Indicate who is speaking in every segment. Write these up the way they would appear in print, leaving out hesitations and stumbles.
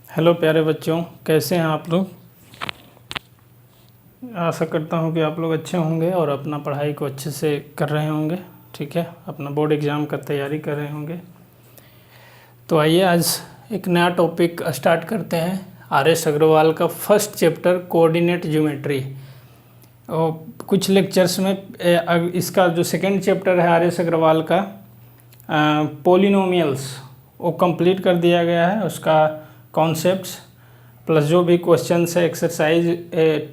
Speaker 1: Hello प्यारे बच्चों, कैसे हैं आप लोग। आशा करता हूं कि आप लोग अच्छे होंगे और अपना पढ़ाई को अच्छे से कर रहे होंगे। ठीक है, अपना बोर्ड एग्ज़ाम का तैयारी कर रहे होंगे। तो आइए आज एक नया टॉपिक स्टार्ट करते हैं। आर.एस. अग्रवाल का फर्स्ट चैप्टर कोऑर्डिनेट ज्योमेट्री। और कुछ लेक्चर्स में इसका जो सेकेंड चैप्टर है आर.एस. अग्रवाल का पॉलिनोमियल्स, वो कंप्लीट कर दिया गया है। उसका कॉन्सेप्ट्स प्लस जो भी क्वेश्चंस है एक्सरसाइज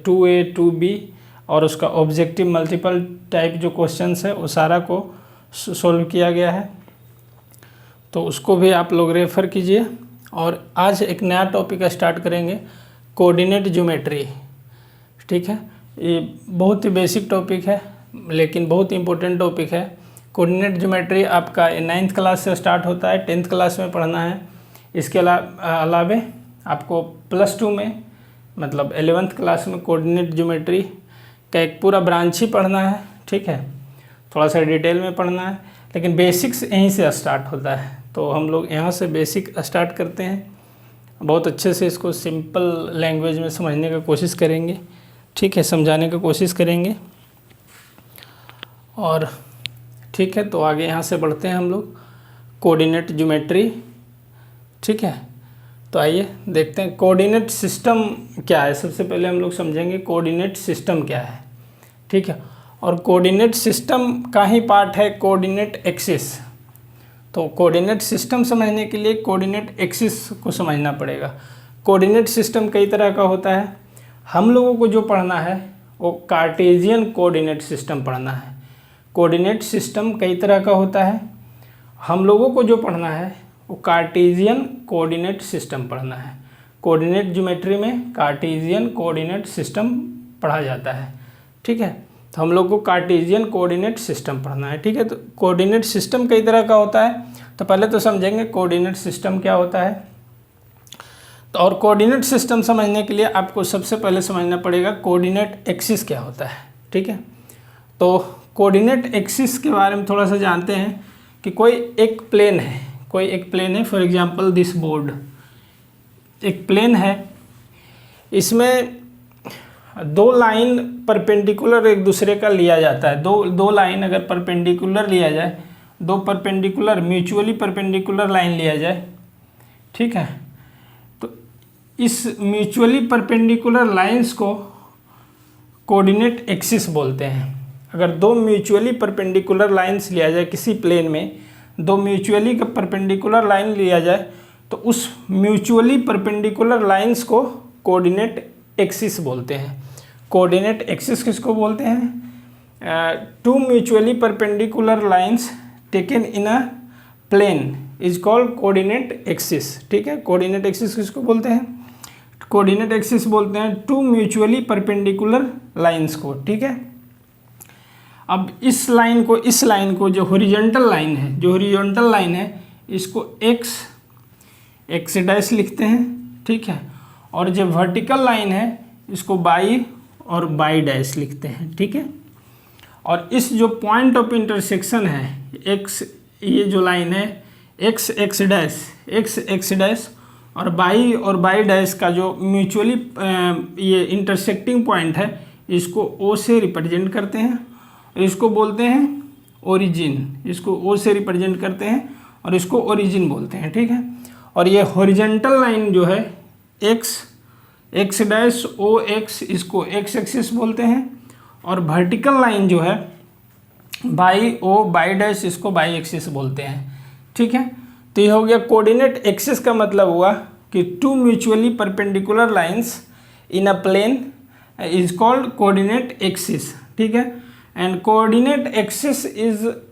Speaker 1: 2A 2B और उसका ऑब्जेक्टिव मल्टीपल टाइप जो क्वेश्चंस है वो सारा को सोल्व किया गया है। तो उसको भी आप लोग रेफ़र कीजिए। और आज एक नया टॉपिक स्टार्ट करेंगे, कोऑर्डिनेट ज्योमेट्री। ठीक है, ये बहुत ही बेसिक टॉपिक है लेकिन बहुत इम्पोर्टेंट टॉपिक है। कोऑर्डिनेट ज्योमेट्री आपका 9th क्लास से स्टार्ट होता है, 10th क्लास में पढ़ना है। इसके अलावे आपको +2 में मतलब 11th क्लास में कोऑर्डिनेट ज्योमेट्री का एक पूरा ब्रांच ही पढ़ना है। ठीक है, थोड़ा सा डिटेल में पढ़ना है लेकिन बेसिक्स यहीं से स्टार्ट होता है। तो हम लोग यहाँ से बेसिक स्टार्ट करते हैं, बहुत अच्छे से इसको सिंपल लैंग्वेज में समझने का कोशिश करेंगे। ठीक है, समझाने का कोशिश करेंगे। और ठीक है, तो आगे यहाँ से बढ़ते हैं हम लोग कोऑर्डिनेट ज्योमेट्री। ठीक है, तो आइए देखते हैं कोऑर्डिनेट सिस्टम क्या है। सबसे पहले हम लोग समझेंगे कोऑर्डिनेट सिस्टम क्या है। ठीक है, और कोऑर्डिनेट सिस्टम का ही पार्ट है कोऑर्डिनेट एक्सिस। तो कोऑर्डिनेट सिस्टम समझने के लिए कोऑर्डिनेट एक्सिस को समझना पड़ेगा। कोऑर्डिनेट सिस्टम कई तरह का होता है। हम लोगों को जो पढ़ना है वो कार्टेशियन कोऑर्डिनेट सिस्टम पढ़ना है। कोऑर्डिनेट सिस्टम कई तरह का होता है, हम लोगों को जो पढ़ना है वो कार्टेशियन कोऑर्डिनेट सिस्टम पढ़ना है। कोऑर्डिनेट ज्योमेट्री में कार्टेशियन कोऑर्डिनेट सिस्टम पढ़ा जाता है। ठीक है, तो हम लोग को कार्टेशियन कोऑर्डिनेट सिस्टम पढ़ना है। ठीक है, तो कोऑर्डिनेट सिस्टम कई तरह का होता है। तो पहले तो समझेंगे कोऑर्डिनेट सिस्टम क्या होता है। तो और कोऑर्डिनेट सिस्टम समझने के लिए आपको सबसे पहले समझना पड़ेगा कोऑर्डिनेट एक्सिस क्या होता है। ठीक है, तो कोऑर्डिनेट एक्सिस के बारे में थोड़ा सा जानते हैं कि कोई एक प्लेन है, फॉर एग्जांपल दिस बोर्ड एक प्लेन है। इसमें दो लाइन परपेंडिकुलर एक दूसरे का लिया जाता है। दो लाइन अगर परपेंडिकुलर लिया जाए, दो परपेंडिकुलर म्यूचुअली परपेंडिकुलर लाइन लिया जाए, ठीक है, तो इस म्यूचुअली परपेंडिकुलर लाइंस को कोऑर्डिनेट एक्सिस बोलते हैं। अगर दो म्यूचुअली परपेंडिकुलर लाइंस लिया जाए किसी प्लेन में, दो म्यूचुअली का परपेंडिकुलर लाइन लिया जाए तो उस म्यूचुअली परपेंडिकुलर लाइंस को कोऑर्डिनेट एक्सिस बोलते हैं। कोऑर्डिनेट एक्सिस किसको बोलते हैं? Two mutually perpendicular lines taken in a plane is called coordinate axis. ठीक है, कोऑर्डिनेट एक्सिस किसको बोलते हैं? कोऑर्डिनेट एक्सिस बोलते हैं टू म्यूचुअली परपेंडिकुलर लाइंस को। ठीक है, अब इस लाइन को जो हॉरिजॉन्टल लाइन है इसको एक्स डैश लिखते हैं। ठीक है, और जो वर्टिकल लाइन है इसको वाई और वाई डैश लिखते हैं। ठीक है, और इस जो पॉइंट ऑफ इंटरसेक्शन है एक्स, ये जो लाइन है एक्स डैश और वाई डैश का जो म्यूचुअली ये इंटरसेक्टिंग पॉइंट है इसको ओ से रिप्रेजेंट करते हैं। इसको बोलते हैं ओरिजिन, इसको ओ से रिप्रेजेंट करते हैं और इसको ओरिजिन बोलते हैं। ठीक है, और ये हॉरिजॉन्टल लाइन जो है एक्स डैश ओ एक्स, इसको एक्स एक्सिस बोलते हैं, और वर्टिकल लाइन जो है वाई ओ वाई डैश, इसको वाई एक्सिस बोलते हैं। ठीक है, तो ये हो गया कोऑर्डिनेट एक्सिस का मतलब हुआ कि two mutually perpendicular lines in a plane is called coordinate axis. ठीक है, and coordinate axis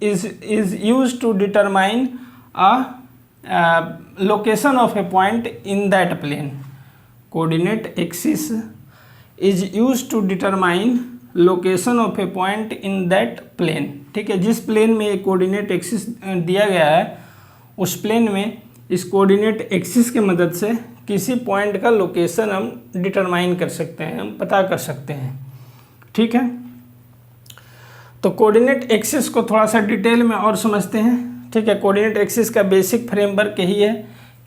Speaker 1: is used to determine a location of a point in that plane. Coordinate axis is used to determine location of a point in that plane. ठीक है, जिस plane में एक coordinate axis दिया गया है उस plane में इस कोऑर्डिनेट एक्सिस की मदद से किसी पॉइंट का लोकेशन हम डिटरमाइन कर सकते हैं, हम पता कर सकते हैं। ठीक है, तो कोऑर्डिनेट एक्सिस को थोड़ा सा डिटेल में और समझते हैं। ठीक है, कोऑर्डिनेट एक्सिस का बेसिक फ्रेमवर्क यही है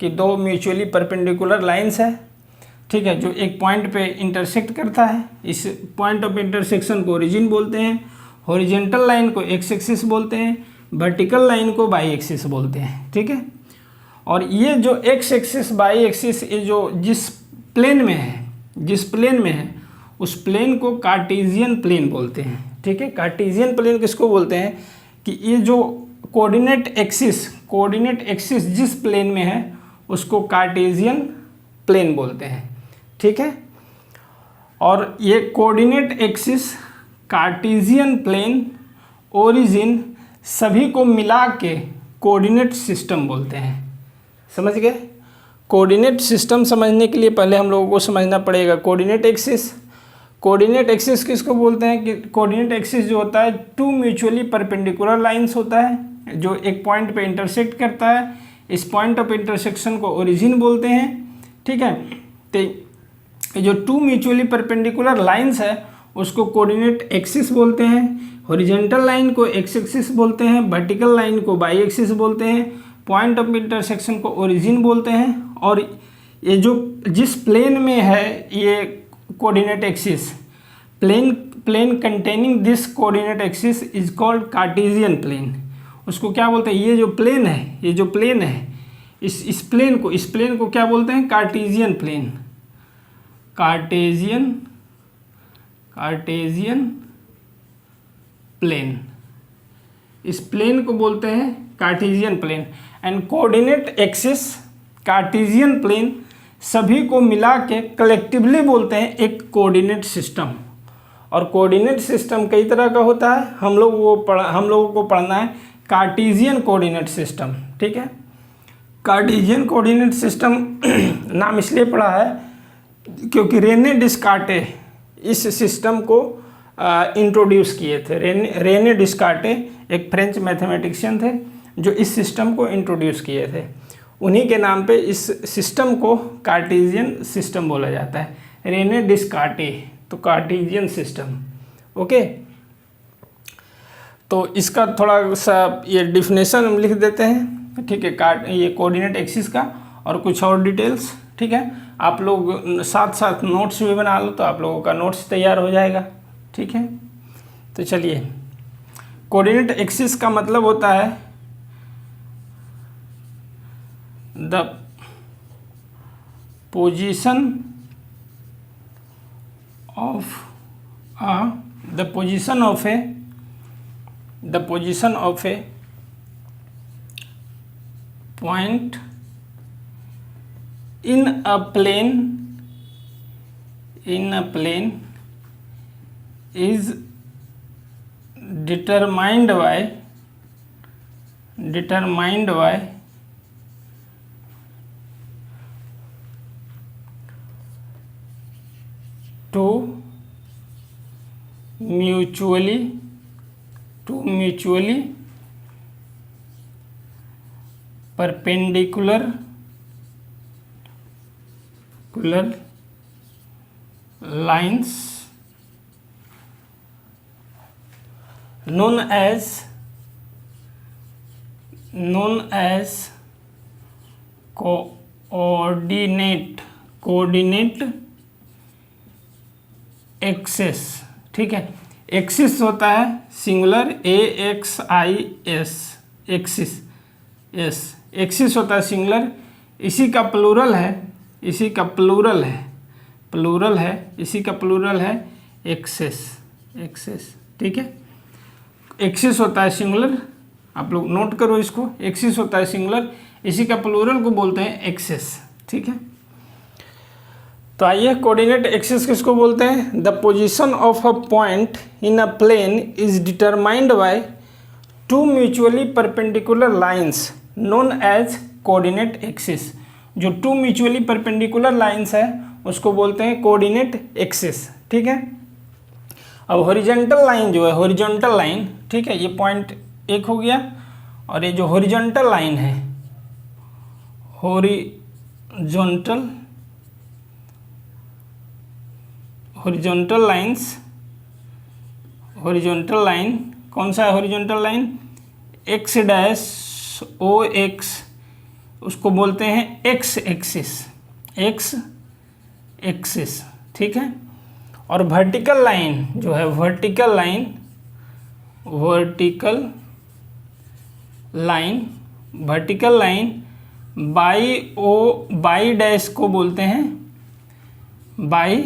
Speaker 1: कि दो म्यूचुअली परपेंडिकुलर लाइंस है, ठीक है, जो एक पॉइंट पे इंटरसेक्ट करता है। इस पॉइंट ऑफ इंटरसेक्शन को ओरिजिन बोलते हैं। हॉरिजॉन्टल लाइन को एक्स एक्सिस बोलते हैं, वर्टिकल लाइन को वाई एक्सिस बोलते हैं, ठीक है। और ये जो एक्स एक्सिस वाई एक्सिस, ये जो जिस प्लेन में है उस प्लेन को कार्टेशियन प्लेन बोलते हैं, ठीक है। कार्टेशियन प्लेन किसको बोलते हैं कि ये जो कोऑर्डिनेट एक्सिस जिस प्लेन में है उसको कार्टेशियन प्लेन बोलते हैं, ठीक है। और ये coordinate axis, Cartesian plane, origin सभी को मिला के कोऑर्डिनेट सिस्टम बोलते हैं। समझ गए? कोऑर्डिनेट सिस्टम समझने के लिए पहले हम लोगों को समझना पड़ेगा कोऑर्डिनेट एक्सिस। कोऑर्डिनेट एक्सिस किसको बोलते हैं कि कोऑर्डिनेट एक्सिस जो होता है टू म्यूचुअली परपेंडिकुलर लाइंस होता है जो एक पॉइंट पे इंटरसेक्ट करता है। इस पॉइंट ऑफ इंटरसेक्शन को ओरिजिन बोलते हैं, ठीक है। तो जो टू म्यूचुअली परपेंडिकुलर लाइंस है उसको कोऑर्डिनेट एक्सिस बोलते हैं। हॉरिजॉन्टल लाइन को एक्स एक्सिस बोलते हैं, वर्टिकल लाइन को वाई एक्सिस बोलते हैं, पॉइंट ऑफ इंटरसेक्शन को ओरिजिन बोलते हैं। और ये जो जिस प्लेन में है ये coordinate axis, plane containing this coordinate axis is called Cartesian plane. उसको क्या बोलते हैं? ये जो प्लेन है इस प्लेन को क्या बोलते हैं? Cartesian plane. कार्टेशियन प्लेन, इस प्लेन को बोलते हैं Cartesian plane. And coordinate axis, Cartesian plane सभी को मिला के कलेक्टिवली बोलते हैं एक कोऑर्डिनेट सिस्टम। और कोऑर्डिनेट सिस्टम कई तरह का होता है, हम लोगों को पढ़ना है कार्टेशियन कोऑर्डिनेट सिस्टम, ठीक है। कार्टेशियन कोऑर्डिनेट सिस्टम नाम इसलिए पड़ा है क्योंकि रेने डिस्कार्टे इस सिस्टम को इंट्रोड्यूस किए थे। रेने डिस्कार्टे एक फ्रेंच मैथमेटिशियन थे जो इस सिस्टम को इंट्रोड्यूस किए थे। उन्हीं के नाम पे इस सिस्टम को कार्टेशियन सिस्टम बोला जाता है। रेने डिस्कार्टे, तो कार्टेशियन सिस्टम, ओके। तो इसका थोड़ा सा ये डिफिनेशन हम लिख देते हैं, ठीक है, ये कोऑर्डिनेट एक्सिस का और कुछ और डिटेल्स, ठीक है। आप लोग साथ साथ नोट्स भी बना लो तो आप लोगों का नोट्स तैयार हो जाएगा, ठीक है। तो चलिए, कोऑर्डिनेट एक्सिस का मतलब होता है the position of A point in a plane is determined by two mutually perpendicular lines known as coordinate axis, ठीक है। एक्सिस होता है सिंगुलर AXIS, एक्सिस होता है सिंगुलर। इसी का प्लूरल है एक्सिस, ठीक है। एक्सिस होता है सिंगुलर, आप लोग नोट करो इसको। एक्सिस होता है सिंगुलर, इसी का प्लूरल को बोलते हैं एक्सिस, ठीक है। तो आइए, कोऑर्डिनेट एक्सिस किसको बोलते हैं? The position of a point in a plane is determined by two mutually perpendicular lines known as coordinate axis. जो टू म्यूचुअली परपेंडिकुलर लाइंस है उसको बोलते हैं कोऑर्डिनेट एक्सिस, ठीक है। अब हॉरिजॉन्टल लाइन जो है, हॉरिजॉन्टल लाइन, ठीक है, ये पॉइंट एक हो गया। और ये जो हॉरिजॉन्टल लाइन है, हॉरिजॉन्टल लाइन कौन सा है? हॉरिजॉन्टल लाइन एक्स डैश उसको बोलते हैं एक्स एक्सिस, एक्स एक्सिस, ठीक है। और वर्टिकल लाइन जो है, vertical line, vertical line, vertical line y dash को बोलते हैं बाई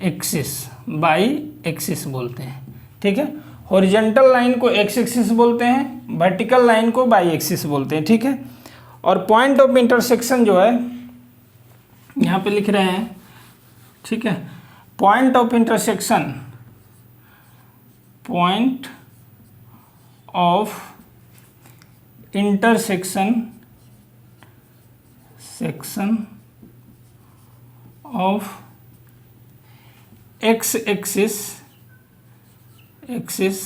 Speaker 1: एक्सिस, बाई एक्सिस बोलते हैं, ठीक है। हॉरिजॉन्टल लाइन को एक्स एक्सिस बोलते हैं, वर्टिकल लाइन को बाई एक्सिस बोलते हैं, ठीक है। और पॉइंट ऑफ इंटरसेक्शन जो है यहाँ पे लिख रहे हैं, ठीक है। Point of intersection, point of intersection, section of x axis, axis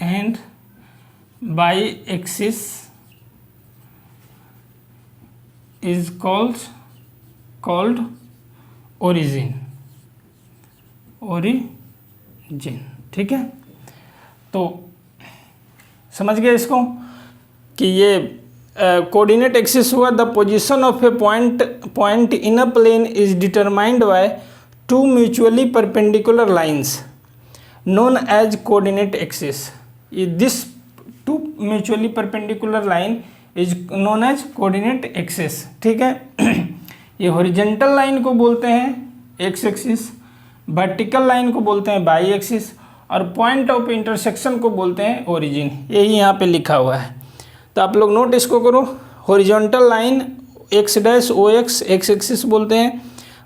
Speaker 1: and y axis is called origin, origin, ठीक है। तो समझ गए इसको कि ये कोऑर्डिनेट एक्सिस हुआ, the position of a point in a plane is determined by two mutually perpendicular lines known as coordinate axis. This two mutually perpendicular line is known as coordinate axis, ठीक है। ये horizontal line को बोलते हैं x axis, vertical line को बोलते हैं by axis, और पॉइंट ऑफ इंटरसेक्शन को बोलते हैं ओरिजिन। यही यहाँ पे लिखा हुआ है, तो आप लोग नोट इसको करो। Horizontal line x dash o x, x axis बोलते हैं।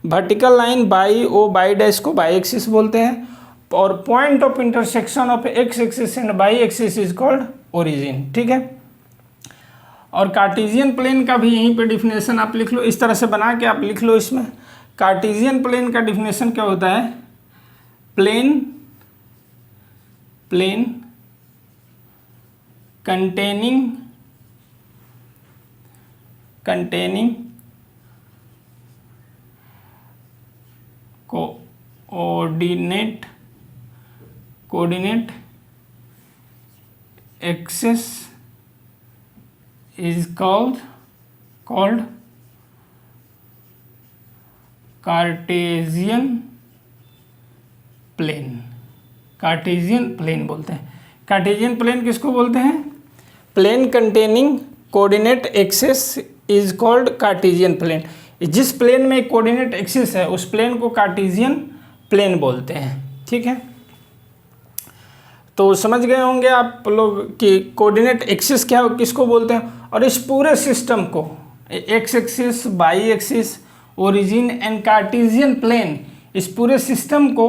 Speaker 1: वर्टिकल लाइन बाई डैश को बाई एक्सिस बोलते हैं। और point of intersection of x axis and y axis is called origin, ठीक है। और कार्टेशियन प्लेन का भी यहीं पे डिफिनेशन आप लिख लो, इस तरह से बना के आप लिख लो इसमें। कार्टेशियन प्लेन का डिफिनेशन क्या होता है? Plane containing coordinate axis is called Cartesian plane, Cartesian plane बोलते हैं। कार्टेशियन प्लेन किसको बोलते हैं? Plane containing coordinate axis is called Cartesian plane. जिस प्लेन में कोऑर्डिनेट एक्सिस है उस प्लेन को कार्टेशियन प्लेन बोलते हैं, ठीक है। तो समझ गए होंगे आप लोग कि कोऑर्डिनेट एक्सिस क्या किसको बोलते हैं। और इस पूरे सिस्टम को x axis, y axis, origin and Cartesian plane, इस पूरे सिस्टम को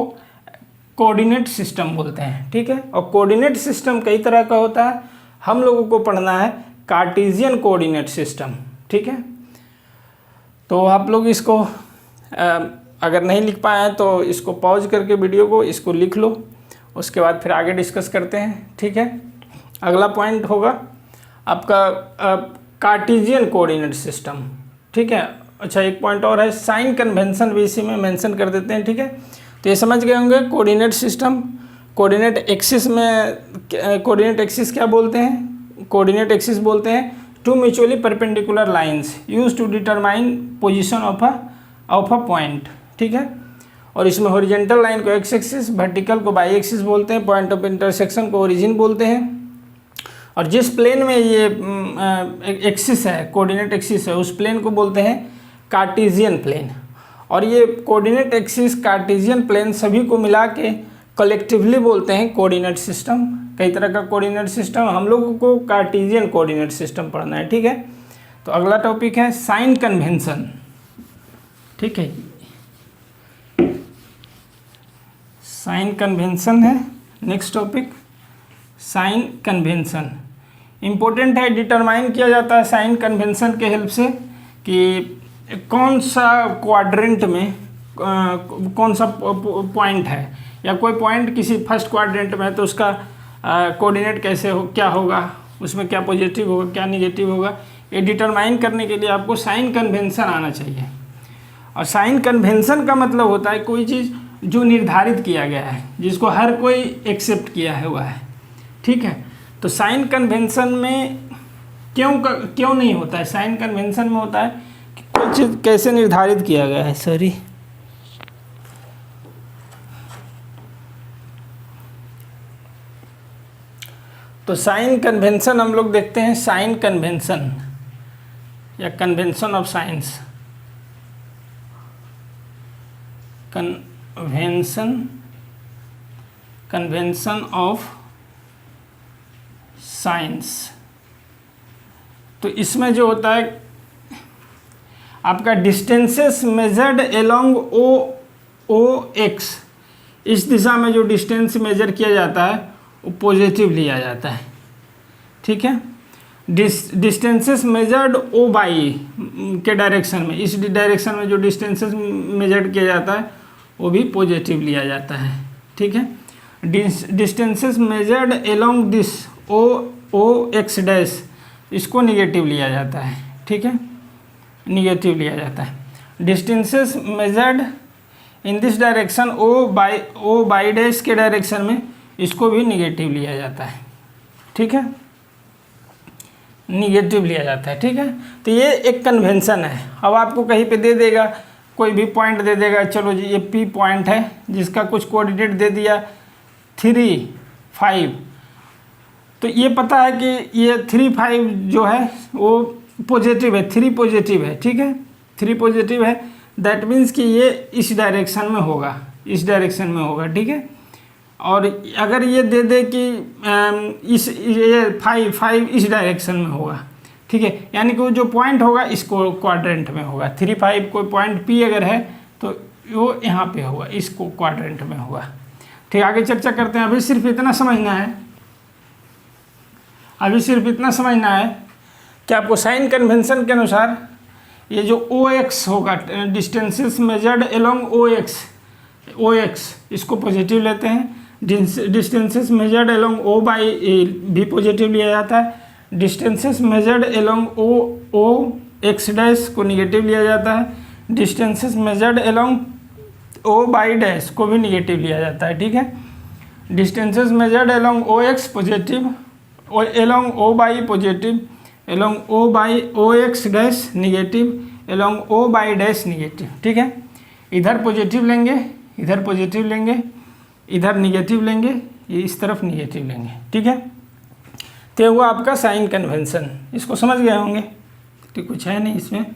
Speaker 1: कोऑर्डिनेट सिस्टम बोलते हैं, ठीक है। और कोऑर्डिनेट सिस्टम कई तरह का होता है, हम लोगों को पढ़ना है कार्टेशियन कोऑर्डिनेट सिस्टम, ठीक है। तो आप लोग इसको अगर नहीं लिख पाए हैं तो इसको पॉज करके वीडियो को इसको लिख लो, उसके बाद फिर आगे डिस्कस करते हैं, ठीक है। अगला पॉइंट होगा आपका कार्टेशियन कोऑर्डिनेट सिस्टम, ठीक है। अच्छा, एक पॉइंट और है, साइन कन्वेंशन भी इसी में मेंशन कर देते हैं, ठीक है। तो ये समझ गए होंगे कोऑर्डिनेट सिस्टम। कोऑर्डिनेट एक्सिस में कोऑर्डिनेट एक्सिस क्या बोलते हैं? कोऑर्डिनेट एक्सिस बोलते हैं two mutually perpendicular lines use to determine position of a point, ठीक है। और इसमें हॉरिजॉन्टल लाइन को एक्स एक्सिस, वर्टिकल को बाई एक्सिस बोलते हैं, पॉइंट ऑफ इंटरसेक्शन को ओरिजिन बोलते हैं। और जिस प्लेन में ये एक्सिस है, कोऑर्डिनेट एक्सिस है, उस प्लेन को बोलते हैं कार्टेशियन प्लेन। और ये कोऑर्डिनेट एक्सिस, कार्टेशियन प्लेन सभी को मिला के कलेक्टिवली बोलते हैं कोऑर्डिनेट सिस्टम। कई तरह का कोऑर्डिनेट सिस्टम, हम लोगों को कार्टेशियन कोऑर्डिनेट सिस्टम पढ़ना है, ठीक है। तो अगला टॉपिक है साइन कन्वेंशन, ठीक है। साइन कन्वेंशन है next topic. Sign convention important है, डिटरमाइन किया जाता है साइन कन्वेंशन के हेल्प से कि कौन सा क्वाड्रेंट में कौन सा पॉइंट है, या कोई पॉइंट किसी फर्स्ट क्वाड्रेंट में है तो उसका कोऑर्डिनेट कैसे हो, क्या होगा, उसमें क्या पॉजिटिव होगा, क्या निगेटिव होगा, ये डिटरमाइन करने के लिए आपको साइन कन्वेंशन आना चाहिए। और साइन कन्वेंशन का मतलब होता है कोई चीज़ जो निर्धारित किया गया है, जिसको हर कोई एक्सेप्ट किया हुआ है, ठीक है। तो साइन कन्वेंशन में क्यों नहीं होता है? साइन कन्वेंशन में होता है कि कोई चीज़ कैसे निर्धारित किया गया है। सॉरी, तो साइन कन्वेंशन हम लोग देखते हैं, साइन कन्वेंशन या convention of science, convention of science. तो इसमें जो होता है आपका distances measured along o x, इस दिशा में जो डिस्टेंस मेजर किया जाता है वो पॉजिटिव लिया जाता है, ठीक है। डिस्टेंसेस मेजर्ड ओ बाई के डायरेक्शन में, इस डायरेक्शन में जो डिस्टेंसेस मेजर्ड किया जाता है वो भी पॉजिटिव लिया जाता है, ठीक है। Distances measured along this o x dash, इसको निगेटिव लिया जाता है, ठीक है, निगेटिव लिया जाता है। Distances measured in this direction o y dash के डायरेक्शन में, इसको भी निगेटिव लिया जाता है, ठीक है, निगेटिव लिया जाता है, ठीक है। तो ये एक कन्वेंशन है। अब आपको कहीं पे दे देगा, कोई भी पॉइंट दे देगा, चलो जी ये पी पॉइंट है जिसका कुछ कोऑर्डिनेट दे दिया 3, 5, तो ये पता है कि ये 3, 5 जो है वो पॉजिटिव है, 3 पॉजिटिव है, ठीक है, 3 पॉजिटिव है। दैट मीन्स कि ये इस डायरेक्शन में होगा, इस डायरेक्शन में होगा, ठीक है। और अगर ये दे दे कि ये 5 इस डायरेक्शन में होगा, ठीक है, यानी कि वो जो पॉइंट होगा इसको क्वाड्रेंट में होगा। 3, 5 कोई पॉइंट पी अगर है तो वो यहाँ पे होगा, इसको क्वाड्रेंट में होगा, ठीक। आगे चर्चा करते हैं। अभी सिर्फ इतना समझना है, अभी सिर्फ इतना समझना है कि आपको साइन कन्वेंशन के अनुसार ये जो ओ एक्स होगा, distances measured along o x, इसको पॉजिटिव लेते हैं। Distances measured along o y भी पॉजिटिव लिया जाता है। Distances measured along o x dash को निगेटिव लिया जाता है। Distances measured along o y dash को भी निगेटिव लिया जाता है, ठीक है। Distances measured along o x positive, along o y positive, along o y o x dash negative, along o y dash negative, ठीक है। इधर पॉजिटिव लेंगे, इधर पॉजिटिव लेंगे, इधर निगेटिव लेंगे, ये इस तरफ निगेटिव लेंगे, ठीक है। तो हुआ आपका साइन कन्वेंशन। इसको समझ गए होंगे, तो कुछ है नहीं इसमें,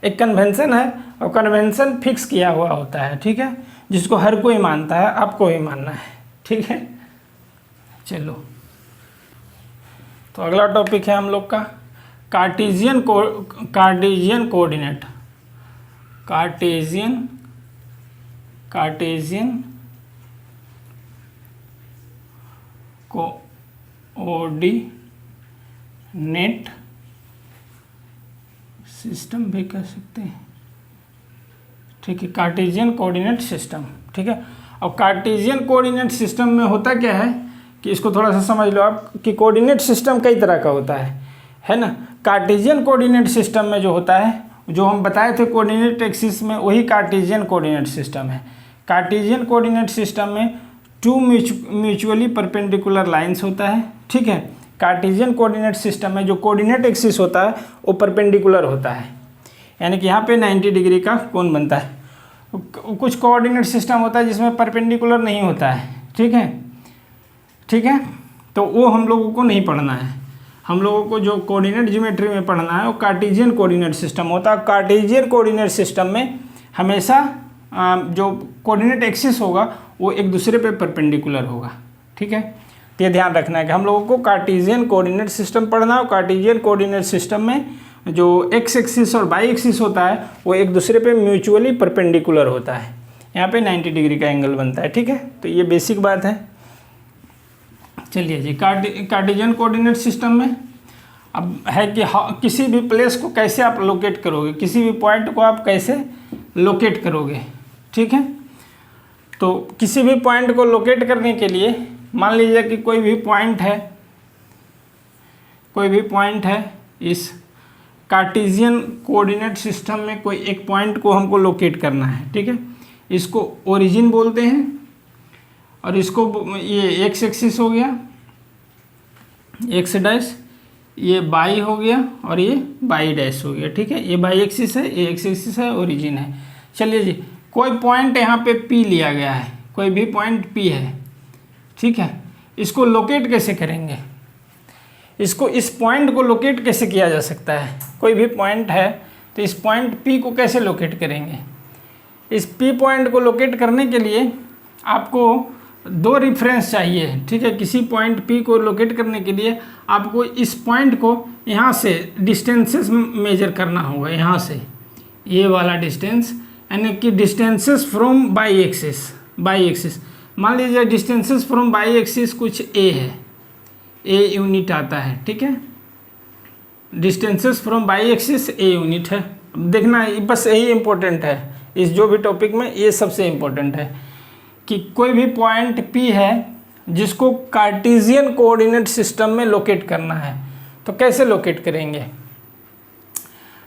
Speaker 1: एक कन्वेंशन है और कन्वेंशन फिक्स किया हुआ होता है, ठीक है, जिसको हर कोई मानता है, आपको भी मानना है, ठीक है। चलो, तो अगला टॉपिक है हम लोग का Cartesian coordinate, Cartesian coordinate system भी कह सकते हैं, ठीक है, कार्टेशियन कोऑर्डिनेट सिस्टम, ठीक है। और कार्टेशियन कोऑर्डिनेट सिस्टम में होता क्या है कि इसको थोड़ा सा समझ लो आप कि कोऑर्डिनेट सिस्टम कई तरह का होता है ना। कार्टेशियन कोऑर्डिनेट सिस्टम में जो होता है, जो हम बताए थे कोऑर्डिनेट एक्सिस में, वही कार्टेशियन कोऑर्डिनेट सिस्टम है। कार्टेशियन कोऑर्डिनेट सिस्टम में 2 म्यूचुअली परपेंडिकुलर लाइंस होता है, ठीक है। कार्टेशियन कोऑर्डिनेट सिस्टम में जो कोऑर्डिनेट एक्सिस होता है वो परपेंडिकुलर होता है, यानी कि यहाँ पे 90 डिग्री का कोण बनता है। कुछ कोऑर्डिनेट सिस्टम होता है जिसमें परपेंडिकुलर नहीं होता है, ठीक है, ठीक है। तो वो हम लोगों को नहीं पढ़ना है, हम लोगों को जो कोऑर्डिनेट ज्योमेट्री में पढ़ना है वो कार्टेशियन कोऑर्डिनेट सिस्टम होता है। कार्टेशियन कोऑर्डिनेट सिस्टम में हमेशा जो कोऑर्डिनेट एक्सिस होगा वो एक दूसरे पे परपेंडिकुलर होगा, ठीक है। तो ये ध्यान रखना है कि हम लोगों को कार्टेशियन कोऑर्डिनेट सिस्टम पढ़ना है। कार्टेशियन कोऑर्डिनेट सिस्टम में जो एक्स एक्सिस और वाई एक्सिस होता है वो एक दूसरे पे म्यूचुअली परपेंडिकुलर होता है, यहाँ पे 90 डिग्री का एंगल बनता है, ठीक है। तो ये बेसिक बात है। चलिए जी, कार्टेशियन कोऑर्डिनेट सिस्टम में अब है कि किसी भी प्लेस को कैसे आप लोकेट करोगे, किसी भी पॉइंट को आप कैसे लोकेट करोगे, ठीक है। तो किसी भी पॉइंट को लोकेट करने के लिए मान लीजिए कि कोई भी पॉइंट है इस कार्टेशियन कोऑर्डिनेट सिस्टम में, कोई एक पॉइंट को हमको लोकेट करना है, ठीक है। इसको ओरिजिन बोलते हैं और इसको ये एक्स एक्सिस हो गया, एक्स डैश, ये बाई हो गया और ये बाई डैश हो गया, ठीक है। ये बाई एक्सिस है, ये एक्स एक्सिस है, ओरिजिन है। चलिए जी, कोई पॉइंट यहाँ पे P लिया गया है, कोई भी पॉइंट P है, ठीक है। इसको लोकेट कैसे करेंगे, इसको इस पॉइंट को लोकेट कैसे किया जा सकता है। कोई भी पॉइंट है तो इस पॉइंट P को कैसे लोकेट करेंगे। इस P पॉइंट को लोकेट करने के लिए आपको दो रेफरेंस चाहिए, ठीक है। किसी पॉइंट P को लोकेट करने के लिए आपको इस पॉइंट को यहाँ से डिस्टेंसेस मेजर करना होगा, यहाँ से ये वाला डिस्टेंस, यानी कि डिस्टेंसेस फ्रॉम बाई एक्सिस। मान लीजिए डिस्टेंसेस फ्रॉम बाई एक्सिस कुछ A है, A यूनिट आता है, ठीक है। Distances from by axis A unit है। देखना बस यही इम्पोर्टेंट है इस जो भी टॉपिक में, ये सबसे इम्पोर्टेंट है कि कोई भी पॉइंट P है जिसको कार्टेशियन कोऑर्डिनेट सिस्टम में लोकेट करना है, तो कैसे लोकेट करेंगे।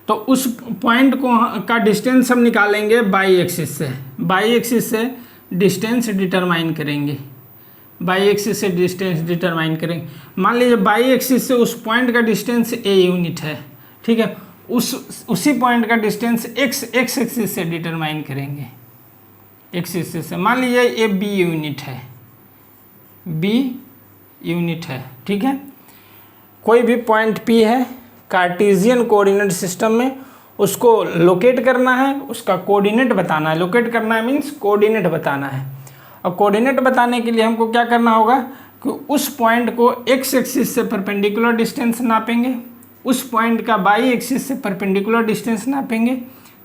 Speaker 1: तो उस पॉइंट को का डिस्टेंस हम निकालेंगे बाई एक्सिस से। बाई एक्सिस से डिस्टेंस डिटरमाइन करेंगे, बाई एक्सिस से डिस्टेंस डिटरमाइन करेंगे। मान लीजिए बाई एक्सिस से उस पॉइंट का डिस्टेंस A यूनिट है, ठीक है। उसी पॉइंट का डिस्टेंस एक्स एक्सिस से डिटरमाइन करेंगे, एक्स एक्सिस से। मान लीजिए ये B यूनिट है, B यूनिट है, ठीक है। कोई भी पॉइंट P है कार्टेशियन कोऑर्डिनेट सिस्टम में, उसको लोकेट करना है, उसका कोऑर्डिनेट बताना है। लोकेट करना है मीन्स कोऑर्डिनेट बताना है। और कोऑर्डिनेट बताने के लिए हमको क्या करना होगा कि उस पॉइंट को एक्स एक्सिस से परपेंडिकुलर डिस्टेंस नापेंगे, उस पॉइंट का बाई एक्सिस से परपेंडिकुलर डिस्टेंस नापेंगे,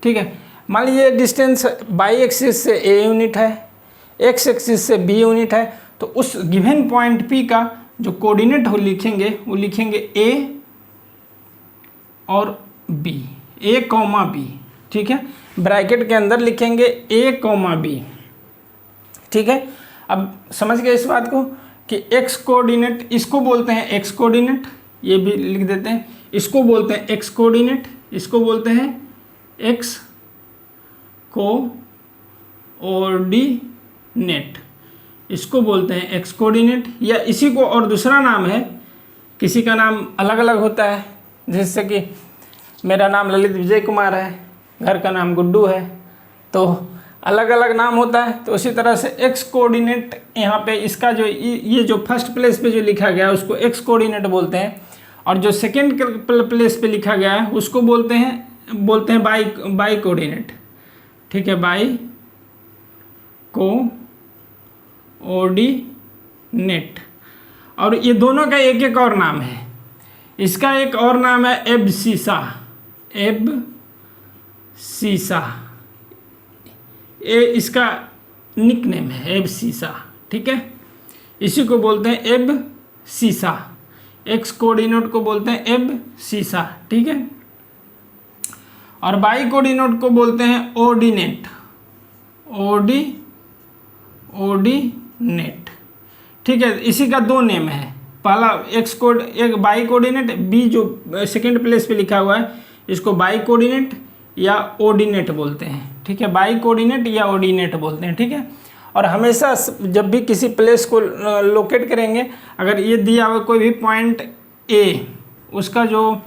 Speaker 1: ठीक है। मान लीजिए डिस्टेंस बाई एक्सिस से A यूनिट है, एक्स एक्सिस से B यूनिट है, तो उस गिवन पॉइंट P का जो कोऑर्डिनेट हो लिखेंगे वो लिखेंगे A और B, A, B, ठीक है। ब्रैकेट के अंदर लिखेंगे A, B, ठीक है। अब समझ गए इस बात को कि x कोऑर्डिनेट, इसको बोलते हैं x कोऑर्डिनेट, ये भी लिख देते हैं। इसको बोलते हैं x कोऑर्डिनेट, इसको बोलते हैं x कोऑर्डिनेट, इसको बोलते हैं x कोऑर्डिनेट, या इसी को और दूसरा नाम है, किसी का नाम अलग अलग होता है। जैसे कि मेरा नाम ललित विजय कुमार है, घर का नाम गुड्डू है, तो अलग अलग नाम होता है। तो उसी तरह से x कोऑर्डिनेट यहाँ पे इसका जो ये जो फर्स्ट प्लेस पे जो लिखा गया है उसको x कोऑर्डिनेट बोलते हैं, और जो सेकेंड प्लेस पे लिखा गया है उसको बोलते हैं बाई कोऑर्डिनेट, ठीक है। By coordinate. और ये दोनों का एक एक और नाम है। इसका एक और नाम है एब्सिसा, ये इसका निकनेम है एब्सिसा, ठीक है। इसी को बोलते हैं एब्सिसा, एक्स कोऑर्डिनेट को बोलते हैं एब्सिसा, ठीक है। और बाई कोऑर्डिनेट को बोलते हैं ऑर्डिनेट, ठीक है। इसी का दो नेम है, पहला एक बाई कोऑर्डिनेट, बी जो सेकेंड प्लेस पे लिखा हुआ है इसको बाई कोऑर्डिनेट या ऑर्डिनेट बोलते हैं, ठीक है। बाई कोऑर्डिनेट या ऑर्डिनेट बोलते हैं, ठीक है। और हमेशा जब भी किसी प्लेस को लोकेट करेंगे, अगर ये दिया हुआ कोई भी पॉइंट A, उसका जो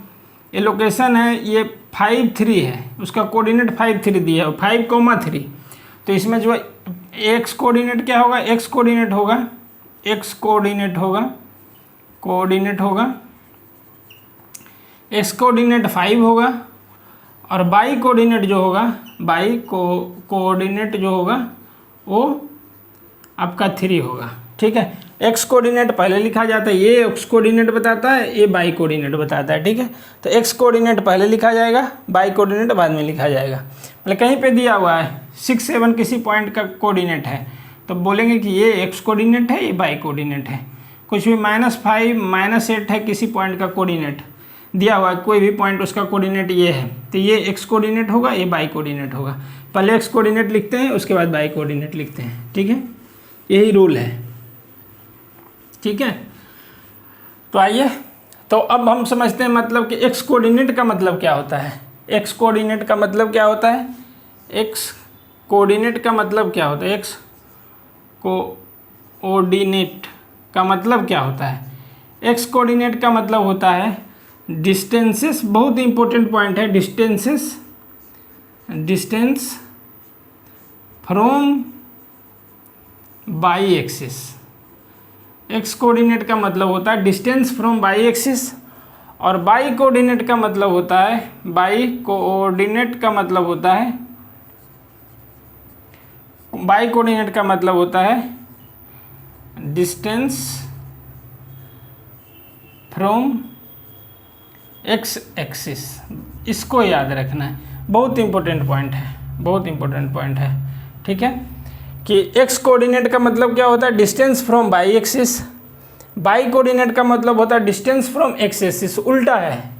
Speaker 1: ये लोकेशन है ये 5,3 है, उसका कोऑर्डिनेट 5,3 दिया है, 5,3। तो इसमें जो एक्स कोऑर्डिनेट क्या होगा, एक्स कोऑर्डिनेट एक्स कोऑर्डिनेट 5 होगा, और बाई कोऑर्डिनेट जो होगा, कोऑर्डिनेट जो होगा वो आपका 3 होगा, ठीक है। एक्स कोऑर्डिनेट पहले लिखा जाता है, ये एक्स कोऑर्डिनेट बताता है, ये बाई कोऑर्डिनेट बताता है, ठीक है। तो एक्स कोऑर्डिनेट पहले लिखा जाएगा, बाई कोऑर्डिनेट बाद में लिखा जाएगा। मतलब कहीं पे दिया हुआ है 6, 7 किसी पॉइंट का कोऑर्डिनेट है, तो बोलेंगे कि ये एक्स कोऑर्डिनेट है, ये बाई कोऑर्डिनेट है। कुछ भी -5, -8 है किसी पॉइंट का कोऑर्डिनेट दिया हुआ है, कोई भी पॉइंट उसका कोऑर्डिनेट ये है, तो ये एक्स कोऑर्डिनेट होगा, ये बाई कोऑर्डिनेट होगा। पहले एक्स कोऑर्डिनेट लिखते हैं, उसके बाद बाई कोऑर्डिनेट लिखते हैं, ठीक है। यही रूल है, ठीक है। तो आइए, तो अब हम समझते हैं मतलब कि एक्स कोऑर्डिनेट का मतलब क्या होता है। एक्स कोऑर्डिनेट का मतलब क्या होता है, एक्स कोऑर्डिनेट का मतलब क्या होता है, एक्स कोऑर्डिनेट का मतलब क्या होता है। एक्स कोऑर्डिनेट का मतलब होता है डिस्टेंसेस बहुत इंपॉर्टेंट पॉइंट है, distance from by axis. X coordinate का मतलब होता है डिस्टेंस फ्रॉम बाई एक्सिस, और बाई कोऑर्डिनेट का मतलब होता है, बाई कोऑर्डिनेट का मतलब होता है, बाई कोऑर्डिनेट का मतलब होता है डिस्टेंस फ्रॉम एक्स एक्सिस। इसको याद रखना है, बहुत इंपॉर्टेंट पॉइंट है, बहुत इंपॉर्टेंट पॉइंट है। ठीक है कि एक्स कोऑर्डिनेट का मतलब क्या होता है, distance from by axis. By coordinate का मतलब होता है डिस्टेंस फ्रॉम एक्स एक्सिस, उल्टा है।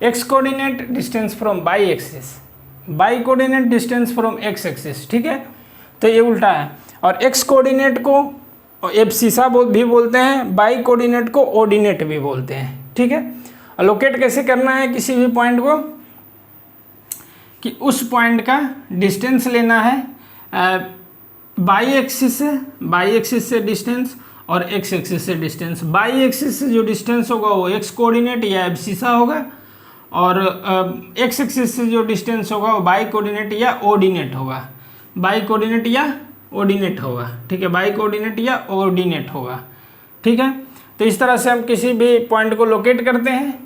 Speaker 1: X coordinate distance from by axis, by coordinate distance from x axis. ठीक है, तो ये उल्टा है। और एक्स कोऑर्डिनेट को एब्सिसा भी बोलते हैं, बाई कोऑर्डिनेट को ऑर्डिनेट भी बोलते हैं। ठीक है, लोकेट कैसे करना है किसी भी पॉइंट को, कि उस पॉइंट का डिस्टेंस लेना है बाई एक्सिस से डिस्टेंस और एक्स एक्सिस से डिस्टेंस। बाई एक्सिस से जो डिस्टेंस होगा वो एक्स कोऑर्डिनेट या एब्सिसा होगा, और एक्स एक्सिस से जो डिस्टेंस होगा वो बाई कोऑर्डिनेट या ऑर्डिनेट होगा, बाई कोऑर्डिनेट या ऑर्डिनेट होगा। ठीक है, बाई कोऑर्डिनेट या ऑर्डिनेट होगा। ठीक है, तो इस तरह से हम किसी भी पॉइंट को लोकेट करते हैं,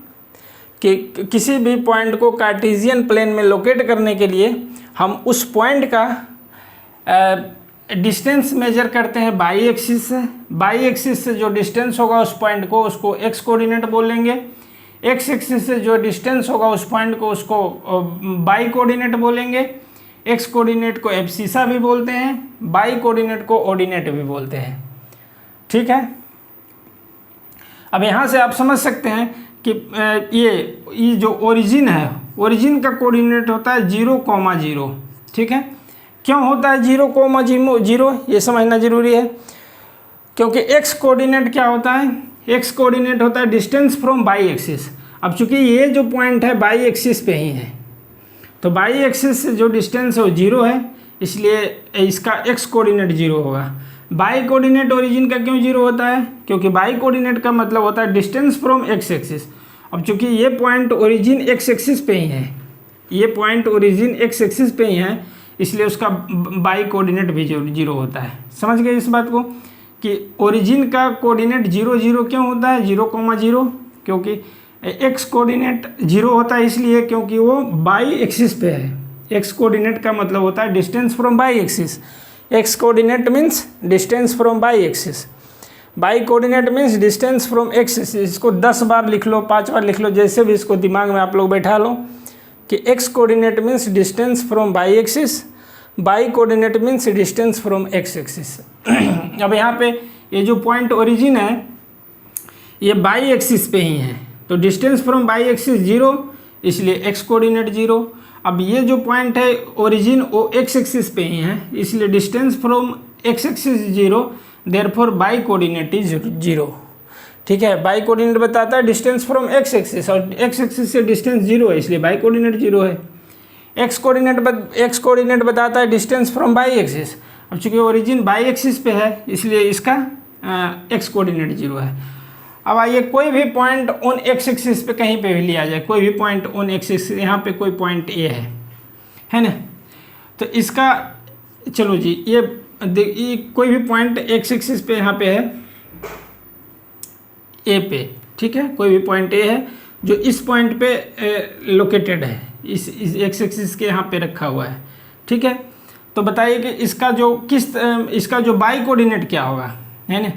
Speaker 1: कि किसी भी पॉइंट को कार्टेशियन प्लेन में लोकेट करने के लिए हम उस पॉइंट का डिस्टेंस मेजर करते हैं बाई एक्सिस से। बाई एक्सिस से जो डिस्टेंस होगा उस पॉइंट को, उसको एक्स कोऑर्डिनेट बोलेंगे। एक्स एक्सिस से जो डिस्टेंस होगा उस पॉइंट को, उसको बाई कोऑर्डिनेट बोलेंगे। एक्स कोऑर्डिनेट को एब्सिसा भी बोलते हैं, बाई कोऑर्डिनेट को ऑर्डिनेट भी बोलते हैं। ठीक है, अब यहाँ से आप समझ सकते हैं कि ये जो ओरिजिन है, ओरिजिन का कोऑर्डिनेट होता है 0,0। ठीक है, क्यों होता है 0,0, ये समझना जरूरी है। क्योंकि एक्स कोऑर्डिनेट क्या होता है, एक्स कोऑर्डिनेट होता है डिस्टेंस फ्रॉम बाई एक्सिस। अब चूंकि ये जो पॉइंट है बाई एक्सिस पे ही है, तो बाई एक्सिस से जो डिस्टेंस है वो 0 है, इसलिए इसका एक्स कोऑर्डिनेट 0 होगा। बाई कोऑर्डिनेट ओरिजिन का क्यों 0 होता है, क्योंकि बाई कोऑर्डिनेट का मतलब होता है डिस्टेंस फ्रॉम एक्स एक्सिस। अब चूंकि ये पॉइंट ओरिजिन एक्स एक्सिस पे ही है, ये पॉइंट ओरिजिन एक्स एक्सिस पे ही है, इसलिए उसका बाई कोऑर्डिनेट भी 0 होता है। समझ गए इस बात को, कि ओरिजिन का कोऑर्डिनेट 0,0 क्यों होता है, 0,0, क्योंकि एक्स कोऑर्डिनेट 0 होता है, इसलिए क्योंकि वो बाई एक्सिस पे है। एक्स कोऑर्डिनेट का मतलब होता है distance from by axis. X coordinate means distance from by axis, by coordinate means distance from x axis. इसको 10 बार लिख लो, 5 बार लिख लो, जैसे भी इसको दिमाग में आप लोग बैठा लो, कि x coordinate means distance from by axis, by coordinate means distance from x axis. अब यहाँ पे ये जो पॉइंट ओरिजिन है ये बाई एक्सिस पे ही है, तो डिस्टेंस फ्रॉम बाई एक्सिस 0, इसलिए एक्स कोऑर्डिनेट 0। अब ये जो पॉइंट है ओरिजिन वो एक्स एक्सिस पे ही है, इसलिए distance from x axis 0, therefore by coordinate is 0। ठीक है, बाई कोऑर्डिनेट बताता है डिस्टेंस फ्रॉम एक्स एक्सिस, और एक्स एक्सिस से डिस्टेंस 0 है, इसलिए बाई कोऑर्डिनेट 0 है। एक्स कोऑर्डिनेट बताता है डिस्टेंस फ्रॉम बाई एक्सिस। अब चूंकि ओरिजिन बाई एक्सिस पे है, इसलिए इसका एक्स कोऑर्डिनेट 0 है। अब आइए कोई भी पॉइंट ऑन एक्स एक्सिस पे कहीं पे भी लिया जाए, कोई भी पॉइंट ऑन एक्स एक्सिस, यहाँ पे कोई पॉइंट ए है ना, तो इसका चलो जी ये कोई भी पॉइंट एक्स एक्सिस पे यहाँ पे है ए पे। ठीक है, कोई भी पॉइंट ए है जो इस पॉइंट पे लोकेटेड है, इस एक्स एक्सिस के यहाँ पे रखा हुआ है। ठीक है, तो बताइए कि इसका जो बाई कोऑर्डिनेट क्या होगा, है ना।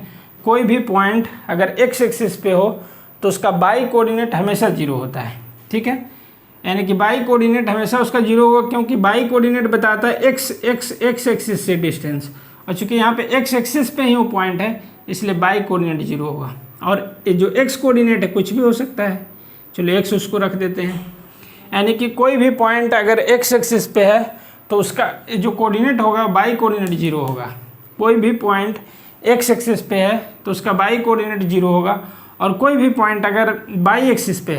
Speaker 1: कोई भी पॉइंट अगर एक्स एक्सिस पे हो तो उसका बाई कोऑर्डिनेट हमेशा 0 होता है। ठीक है, यानी कि बाई कोऑर्डिनेट हमेशा उसका 0 होगा, क्योंकि बाई कोऑर्डिनेट बताता है एक्स एक्सिस से डिस्टेंस, और चूंकि यहाँ पे एक्स एक्सिस पे ही वो पॉइंट है, इसलिए बाई कोऑर्डिनेट 0 होगा। और ये जो एक्स कोऑर्डिनेट है कुछ भी हो सकता है, चलो एक्स उसको रख देते हैं। यानी कि कोई भी पॉइंट अगर एक्स एक्सिस पे है तो उसका जो कोऑर्डिनेट होगा बाई कोऑर्डिनेट 0 होगा। कोई भी पॉइंट एक्स एक्सिस पे है तो उसका बाई कोऑर्डिनेट 0 होगा, और कोई भी पॉइंट अगर बाई एक्सिस पे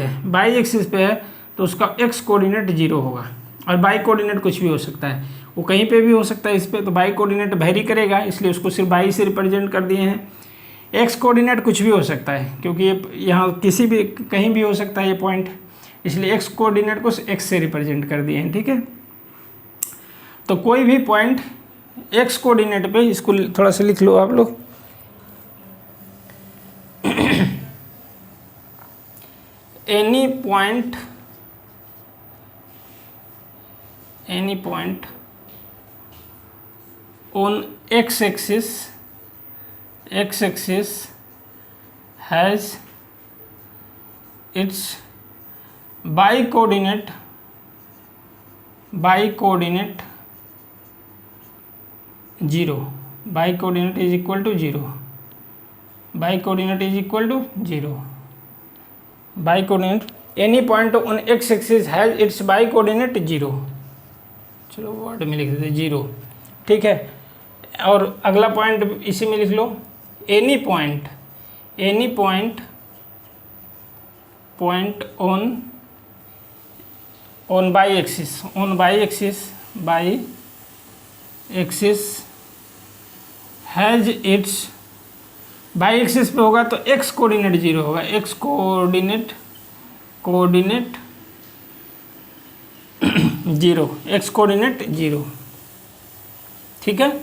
Speaker 1: है तो उसका एक्स कोऑर्डिनेट 0 होगा। और बाई कोऑर्डिनेट कुछ भी हो सकता है, वो कहीं पे भी हो सकता है इस पे, तो बाई कोऑर्डिनेट वेरी करेगा, इसलिए उसको सिर्फ बाई से रिप्रेजेंट कर दिए हैं। एक्स कोऑर्डिनेट कुछ भी हो सकता है, क्योंकि ये यहाँ किसी भी कहीं भी हो सकता है ये पॉइंट, इसलिए एक्स कोऑर्डिनेट को एक्स से रिप्रेजेंट कर दिए हैं। ठीक है, तो कोई भी पॉइंट एक्स कोऑर्डिनेट पे, इसको थोड़ा सा लिख लो आप लोग, any point on x-axis has its bi-coordinate 0, bi-coordinate is equal to 0, bi-coordinate is equal to 0, bi-coordinate any point on x-axis has its bi-coordinate 0, चलो वर्ड में लिख देते 0। ठीक है, और अगला पॉइंट इसी में लिख लो, any point on y axis has its, y axis पे होगा तो एक्स कोऑर्डिनेट 0 होगा, एक्स कोऑर्डिनेट 0, एक्स कोऑर्डिनेट 0। ठीक है,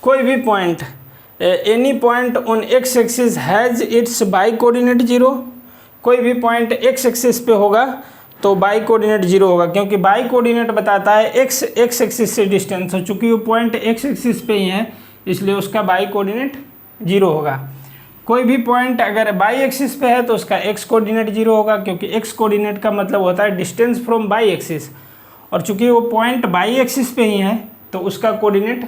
Speaker 1: कोई भी point, any point on x axis has its by coordinate 0, कोई भी पॉइंट एक्स एक्सिस पे होगा तो बाई कोऑर्डिनेट 0 होगा, क्योंकि बाई कोऑर्डिनेट बताता है एक्स एक्सिस से डिस्टेंस, हो चूँकि वो पॉइंट एक्स एक्सिस पे ही है इसलिए उसका बाई कोऑर्डिनेट 0 होगा। कोई भी पॉइंट अगर बाई एक्सिस पे है तो उसका एक्स कोऑर्डिनेट 0 होगा, क्योंकि एक्स कोऑर्डिनेट का मतलब होता है डिस्टेंस फ्रॉम बाई एक्सिस, और चूँकि वो पॉइंट बाई एक्सिस पे ही है तो उसका कोऑर्डिनेट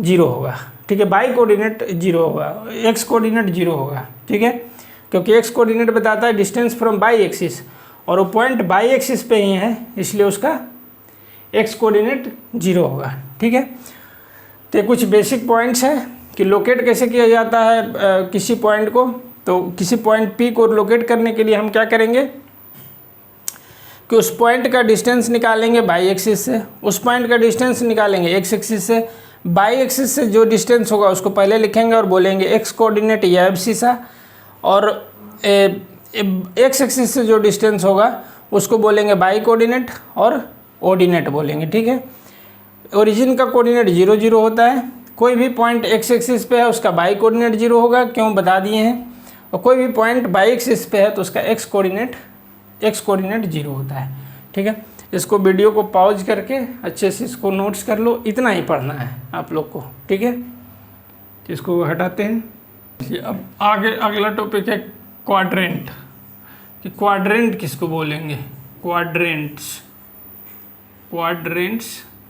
Speaker 1: 0 होगा। ठीक है, बाई कोऑर्डिनेट 0 होगा, एक्स कोऑर्डिनेट 0 होगा। ठीक है, क्योंकि एक्स कोऑर्डिनेट बताता है डिस्टेंस फ्रॉम बाई एक्सिस, और वो पॉइंट बाई एक्सिस पे ही है इसलिए उसका एक्स कोऑर्डिनेट 0 होगा। ठीक है, तो ये कुछ बेसिक पॉइंट्स हैं कि लोकेट कैसे किया जाता है किसी पॉइंट को। तो किसी पॉइंट P को लोकेट करने के लिए हम क्या करेंगे कि उस पॉइंट का डिस्टेंस निकालेंगे बाई एक्सिस से, उस पॉइंट का डिस्टेंस निकालेंगे एक्स एक्सिस से, बाई एक्सिस से जो डिस्टेंस होगा उसको पहले लिखेंगे और बोलेंगे एक्स कोऑर्डिनेट ये एब्सिसा, और एक्स एक्सिस से जो डिस्टेंस होगा उसको बोलेंगे बाई कोऑर्डिनेट और ऑर्डिनेट बोलेंगे। ठीक है, ओरिजिन का कोऑर्डिनेट 0 0 होता है, कोई भी पॉइंट एक्स एक्सिस पे है उसका बाई कोऑर्डिनेट 0 होगा, क्यों बता दिए हैं, और कोई भी पॉइंट बाई एक्सिस पे है तो उसका एक्स कोऑर्डिनेट 0 होता है। ठीक है, इसको वीडियो को पॉज करके अच्छे से इसको नोट्स कर लो, इतना ही पढ़ना है आप लोग को। ठीक है, तो इसको हटाते हैं। अब आगे अगला टॉपिक है क्वाड्रेंट, कि क्वाड्रेंट किसको बोलेंगे, क्वाड्रेंट्स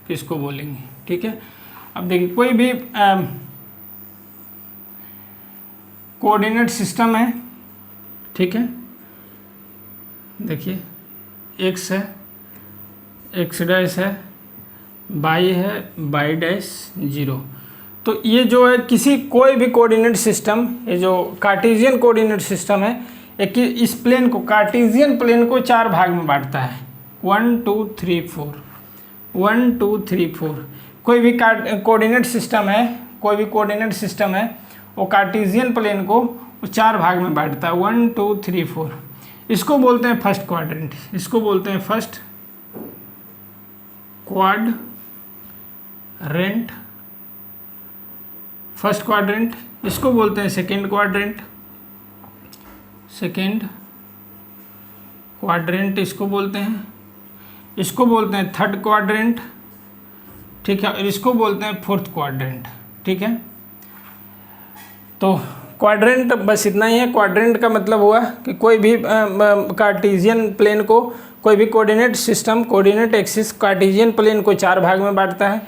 Speaker 1: किसको बोलेंगे। ठीक है, अब देखिए कोई भी कोऑर्डिनेट सिस्टम है। ठीक है, देखिए एक्स है, एक्स डैश है, बाई है, बाई डैश 0। तो ये जो है कोई भी कोऑर्डिनेट सिस्टम, ये जो कार्टेशियन कोऑर्डिनेट सिस्टम है, एक इस प्लेन को, कार्टेशियन प्लेन को 4 भाग में बांटता है, 1 2 3 4, 1 2 3 4। कोई भी कोऑर्डिनेट सिस्टम है, वो कार्टेशियन प्लेन को 4 भाग में बांटता है, 1 2 3 4। इसको बोलते हैं फर्स्ट क्वाड्रेंट, इसको बोलते हैं फर्स्ट क्वाड्रेंट, इसको बोलते हैं सेकंड क्वाड्रेंट, इसको बोलते हैं थर्ड क्वाड्रेंट। ठीक है, और इसको बोलते हैं फोर्थ क्वाड्रेंट। ठीक है, तो क्वाड्रेंट बस इतना ही है। क्वाड्रेंट का मतलब हुआ कि कोई भी कार्टेशियन प्लेन को, कोई भी coordinate system, coordinate axis Cartesian plane को 4 भाग में बांटता है।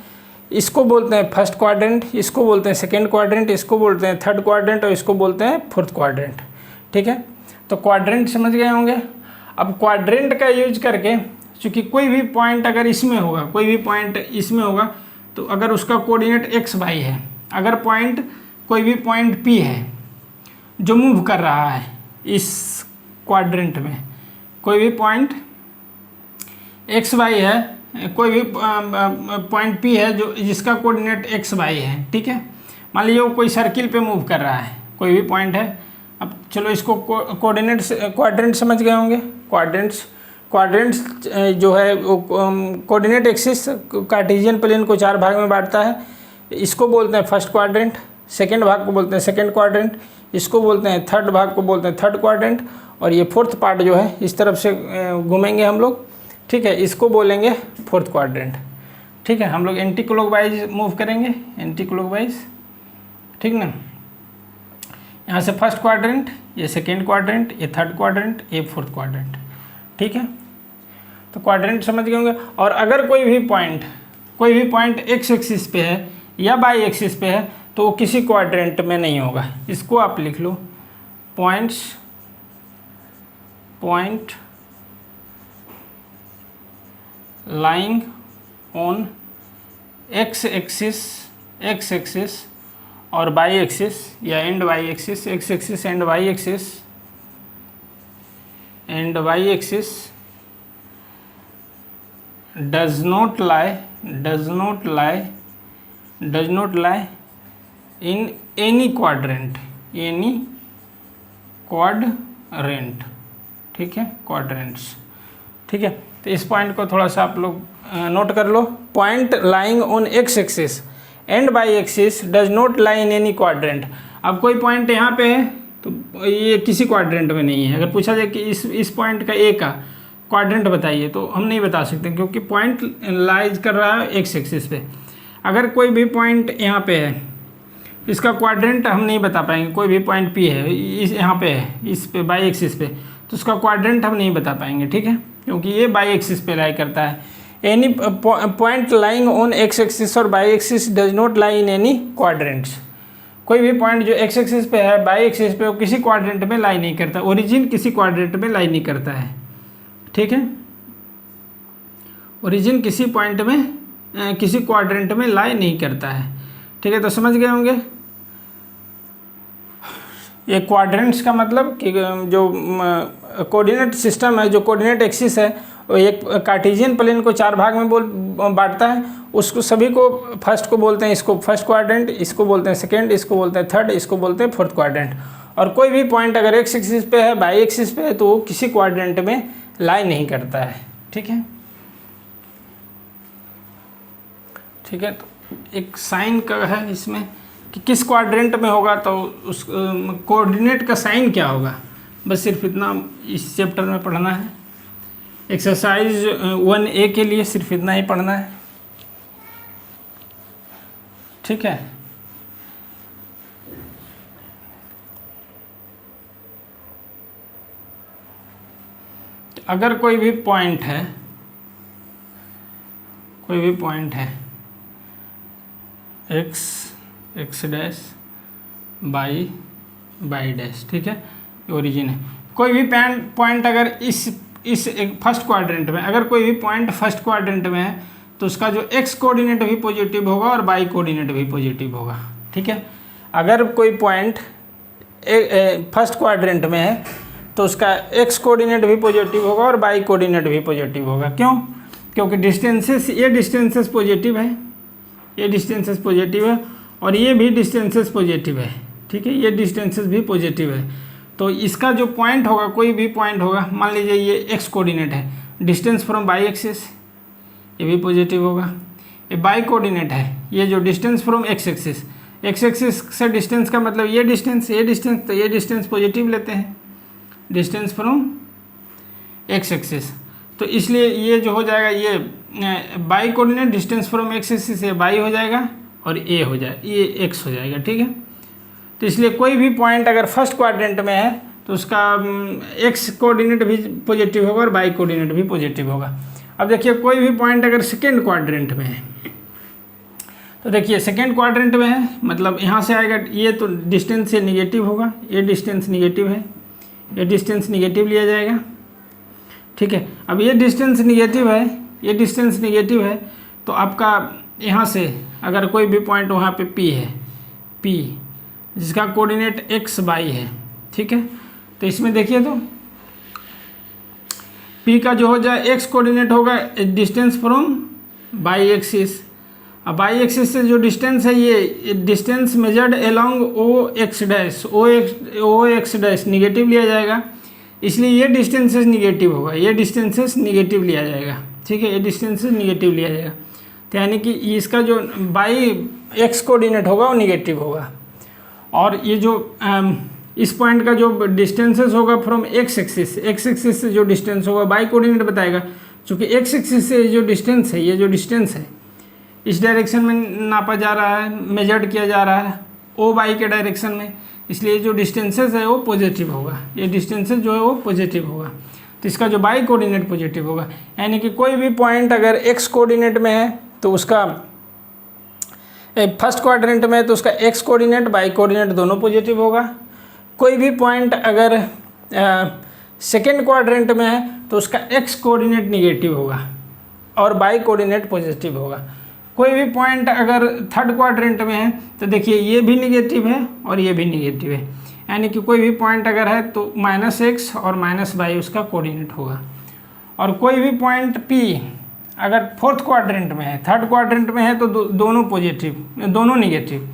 Speaker 1: इसको बोलते हैं फर्स्ट क्वाड्रेंट, इसको बोलते हैं सेकंड क्वाड्रेंट, इसको बोलते हैं थर्ड क्वाड्रेंट, और इसको बोलते हैं फोर्थ क्वाड्रेंट। ठीक है, तो क्वाड्रेंट समझ गए होंगे। अब क्वाड्रेंट का यूज करके, चूँकि कोई भी पॉइंट अगर इसमें होगा, तो अगर उसका कोऑर्डिनेट एक्स वाई है, अगर कोई भी पॉइंट P है जो मूव कर रहा है इस क्वाड्रेंट में, कोई भी पॉइंट एक्स वाई है, कोई भी पॉइंट P है जिसका कोऑर्डिनेट एक्स वाई है। ठीक है, मान लीजिए वो कोई सर्किल पे मूव कर रहा है, कोई भी पॉइंट है। अब चलो इसको कोऑर्डिनेट्स क्वाड्रेंट समझ गए होंगे। क्वाड्रेंट्स जो है वो कोऑर्डिनेट एक्सिस कार्टेशियन प्लेन को 4 भाग में बांटता है। इसको बोलते हैं फर्स्ट क्वाड्रेंट, सेकंड भाग को बोलते हैं सेकंड क्वाड्रेंट, इसको बोलते हैं थर्ड भाग को बोलते हैं थर्ड क्वाड्रेंट, और ये फोर्थ पार्ट जो है इस तरफ से घूमेंगे हम लोग, ठीक है, इसको बोलेंगे फोर्थ क्वाड्रेंट। ठीक है, हम लोग एंटी क्लॉकवाइज मूव करेंगे, एंटी क्लॉकवाइज, ठीक ना। यहाँ से फर्स्ट क्वाड्रेंट, ये सेकेंड क्वाड्रेंट, ये थर्ड क्वाड्रेंट, ये फोर्थ क्वाड्रेंट, ठीक है। तो क्वाड्रेंट समझ गए होंगे। और अगर कोई भी पॉइंट एक्स एक्सिस पे है या वाई एक्सिस पे है तो वो किसी क्वाड्रेंट में नहीं होगा। इसको आप लिख लो, point lying on x axis और वाई एक्सिस या and y axis, x axis and y axis does not lie in any quadrant, ठीक है, quadrants, ठीक है। तो इस पॉइंट को थोड़ा सा आप लोग नोट कर लो। Point lying on x axis and y axis does not lie in any quadrant. अब कोई पॉइंट यहाँ पे है तो ये किसी क्वाड्रेंट में नहीं है। अगर पूछा जाए कि इस पॉइंट का ए का क्वाड्रेंट बताइए तो हम नहीं बता सकते, क्योंकि पॉइंट लाइज कर रहा है एक्स एक्सिस पे। अगर कोई भी पॉइंट यहाँ पे है, इसका क्वाड्रेंट हम नहीं बता पाएंगे। कोई भी पॉइंट पी है, इस यहाँ पे है, इस पे बाई एक्सिस पे, तो उसका क्वाड्रेंट हम नहीं बता पाएंगे, ठीक है, क्योंकि ये बाई एक्सिस पे लाई करता है। Any point lying on x axis और y axis does not lie in any quadrants. कोई भी पॉइंट जो एक्स एक्सिस पे है, बाई एक्सिस पे, वो किसी क्वाड्रेंट में लाई नहीं करता। ओरिजिन किसी क्वाड्रेंट में लाई नहीं करता है, ठीक है। ओरिजिन किसी पॉइंट में किसी क्वाड्रेंट में लाई नहीं करता है, ठीक है। तो समझ गए होंगे ये क्वाड्रेंट्स का मतलब कि जो कोऑर्डिनेट सिस्टम है, जो कोऑर्डिनेट एक्सिस है, वो एक कार्टेशियन प्लेन को 4 भाग में बांटता है। उसको सभी को फर्स्ट को बोलते हैं, इसको फर्स्ट क्वाड्रेंट, इसको बोलते हैं सेकंड, इसको बोलते हैं थर्ड, इसको बोलते हैं फोर्थ क्वाड्रेंट। और कोई भी पॉइंट अगर एक्स एक्सिस पे है, बाई एक्सिस पे है, तो वो किसी क्वाड्रेंट में लाई नहीं करता है, ठीक है, ठीक है। तो एक साइन का है इसमें कि किस क्वाड्रेंट में होगा, तो उस कोऑर्डिनेट का साइन क्या होगा, बस सिर्फ इतना इस चैप्टर में पढ़ना है। एक्सरसाइज 1A के लिए सिर्फ इतना ही पढ़ना है, ठीक है। अगर कोई भी पॉइंट है एक्स डैश बाई डैश, ठीक है, ओरिजिन है। कोई भी पॉइंट अगर इस एक फर्स्ट क्वाड्रेंट में, अगर कोई भी पॉइंट फर्स्ट क्वाड्रेंट में है तो उसका जो एक्स कोऑर्डिनेट भी पॉजिटिव होगा और वाई कोऑर्डिनेट भी पॉजिटिव होगा, ठीक है। अगर कोई पॉइंट फर्स्ट क्वाड्रेंट में है तो उसका एक्स कोऑर्डिनेट भी पॉजिटिव होगा और वाई कोऑर्डिनेट भी पॉजिटिव होगा। क्यों? क्योंकि डिस्टेंसेस, ये डिस्टेंसेस पॉजिटिव है, ये डिस्टेंसेस पॉजिटिव है और ये भी डिस्टेंसेस पॉजिटिव है, ठीक है, ये डिस्टेंसेस भी पॉजिटिव है। तो इसका जो पॉइंट होगा, कोई भी पॉइंट होगा, मान लीजिए ये एक्स कोऑर्डिनेट है, डिस्टेंस फ्रॉम वाई एक्सिस, ये भी पॉजिटिव होगा। ये वाई कोऑर्डिनेट है, ये जो डिस्टेंस फ्रॉम एक्स एक्सिस से डिस्टेंस का मतलब ये डिस्टेंस, तो ये डिस्टेंस पॉजिटिव लेते हैं, डिस्टेंस फ्रॉम एक्स एक्सिस। तो इसलिए ये जो हो जाएगा, ये y coordinate distance from x axis से वाई हो जाएगा और ए हो जाएगा, ये एक्स हो जाएगा, ठीक है। तो इसलिए कोई भी पॉइंट अगर फर्स्ट क्वाड्रेंट में है तो उसका एक्स कोऑर्डिनेट भी पॉजिटिव होगा और वाई कोऑर्डिनेट भी पॉजिटिव होगा। अब देखिए कोई भी पॉइंट अगर सेकेंड क्वाड्रेंट में है तो देखिए सेकेंड क्वाड्रेंट में है, मतलब यहाँ से आएगा, ये तो डिस्टेंस से निगेटिव होगा, ये डिस्टेंस निगेटिव है, ये डिस्टेंस निगेटिव लिया जाएगा, ठीक है। अब ये डिस्टेंस निगेटिव है, ये डिस्टेंस निगेटिव है, तो आपका यहाँ से अगर कोई भी पॉइंट वहाँ पे P है, P जिसका कोऑर्डिनेट एक्स वाई है, ठीक है। तो इसमें देखिए तो P का जो हो जाए एक्स कोऑर्डिनेट होगा डिस्टेंस फ्रॉम वाई एक्सिस अब बाई एक्सिस से जो डिस्टेंस है ये डिस्टेंस मेजर्ड अलोंग ओ एक्स डैश निगेटिव लिया जाएगा, इसलिए ये डिस्टेंसेस निगेटिव होगा, ये डिस्टेंसेस निगेटिव लिया जाएगा। ठीक है, ये डिस्टेंसेस निगेटिव लिया जाएगा, तो यानी कि इसका जो बाई एक्स कोऑर्डिनेट होगा वो निगेटिव होगा। और ये जो इस पॉइंट का जो डिस्टेंसेस होगा फ्रॉम एक्स एक्सिस से जो डिस्टेंस होगा बाई कोऑर्डिनेट बताएगा, क्योंकि एक्स एक्सिस से जो डिस्टेंस है, ये जो डिस्टेंस है इस डायरेक्शन में नापा जा रहा है, मेजर्ड किया जा रहा है ओ बाई के डायरेक्शन में, इसलिए जो डिस्टेंसेस है वो पॉजिटिव होगा, ये डिस्टेंसेस जो है वो पॉजिटिव होगा, तो इसका जो बाई कोऑर्डिनेट पॉजिटिव होगा। यानी कि कोई भी पॉइंट अगर एक्स कोऑर्डिनेट में है तो उसका फर्स्ट क्वाड्रेंट में है तो उसका एक्स कोऑर्डिनेट बाई कोऑर्डिनेट दोनों पॉजिटिव होगा। कोई भी पॉइंट अगर सेकेंड क्वाड्रेंट में है तो उसका एक्स कोऑर्डिनेट निगेटिव होगा और बाई कोऑर्डिनेट पॉजिटिव होगा। कोई भी पॉइंट अगर थर्ड क्वाड्रेंट में है तो देखिए ये भी निगेटिव है और ये भी निगेटिव है, यानी कि कोई भी पॉइंट अगर है तो -x और -y उसका कोऑर्डिनेट होगा। और कोई भी पॉइंट P अगर फोर्थ क्वाड्रेंट में है, थर्ड क्वाड्रेंट में है तो दोनों पॉजिटिव, दोनों निगेटिव,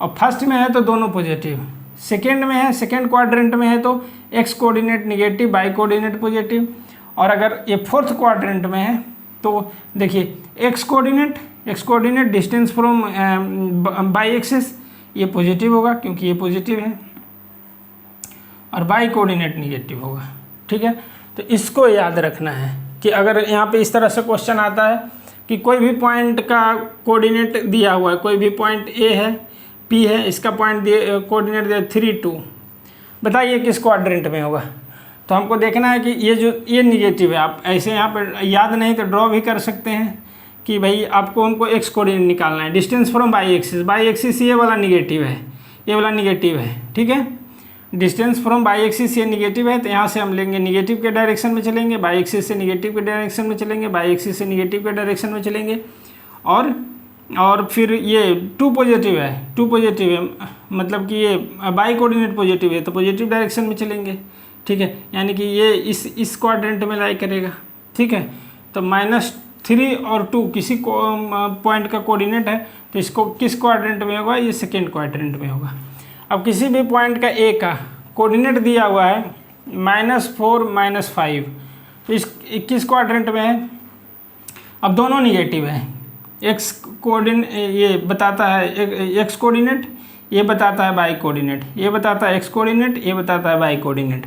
Speaker 1: और फर्स्ट में है तो दोनों पॉजिटिव, सेकेंड में है, सेकेंड क्वाड्रेंट में है तो x coordinate negative by coordinate positive, और अगर ये फोर्थ क्वाड्रेंट में है तो देखिए x coordinate distance from by axis ये पॉजिटिव होगा क्योंकि ये पॉजिटिव है, और बाई कोऑर्डिनेट निगेटिव होगा। ठीक है, तो इसको याद रखना है कि अगर यहाँ पे इस तरह से क्वेश्चन आता है कि कोई भी पॉइंट का कोऑर्डिनेट दिया हुआ है, कोई भी पॉइंट ए है, पी है, इसका पॉइंट कोऑर्डिनेट दिया 3 2, बताइए किस क्वाड्रेंट में होगा। तो हमको देखना है कि ये निगेटिव है, आप ऐसे यहाँ पर याद नहीं तो ड्रॉ भी कर सकते हैं कि भाई हमको एक्स कोऑर्डिनेट निकालना है, डिस्टेंस फ्रॉम बाई एक्सिस ये वाला निगेटिव है, ये वाला निगेटिव है। ठीक है, डिस्टेंस फ्रॉम बाई एक्सिस ये निगेटिव है, तो यहाँ से हम लेंगे निगेटिव के डायरेक्शन में चलेंगे, बाई एक्सिस से निगेटिव के डायरेक्शन में चलेंगे, बाई एक्सिस से निगेटिव के डायरेक्शन में चलेंगे, और फिर ये 2 पॉजिटिव है, मतलब कि ये बाई कोऑर्डिनेट पॉजिटिव है तो पॉजिटिव डायरेक्शन में चलेंगे। ठीक है, यानी कि ये इस क्वाड्रेंट में लाई करेगा। ठीक है, तो -3 और 2 किसी पॉइंट का कोऑर्डिनेट है तो इसको किस क्वाड्रेंट में होगा, ये सेकेंड क्वाड्रेंट में होगा। अब किसी भी पॉइंट का ए का कोऑर्डिनेट दिया हुआ है -4 -5, तो इस किस क्वाड्रेंट में है। अब दोनों निगेटिव है, एक्स कोऑर्डिनेट ये बताता है एक्स कोऑर्डिनेट, ये बताता है बाई कोऑर्डिनेट, ये बताता है एक्स कोऑर्डिनेट, ये बताता है बाई कोऑर्डिनेट,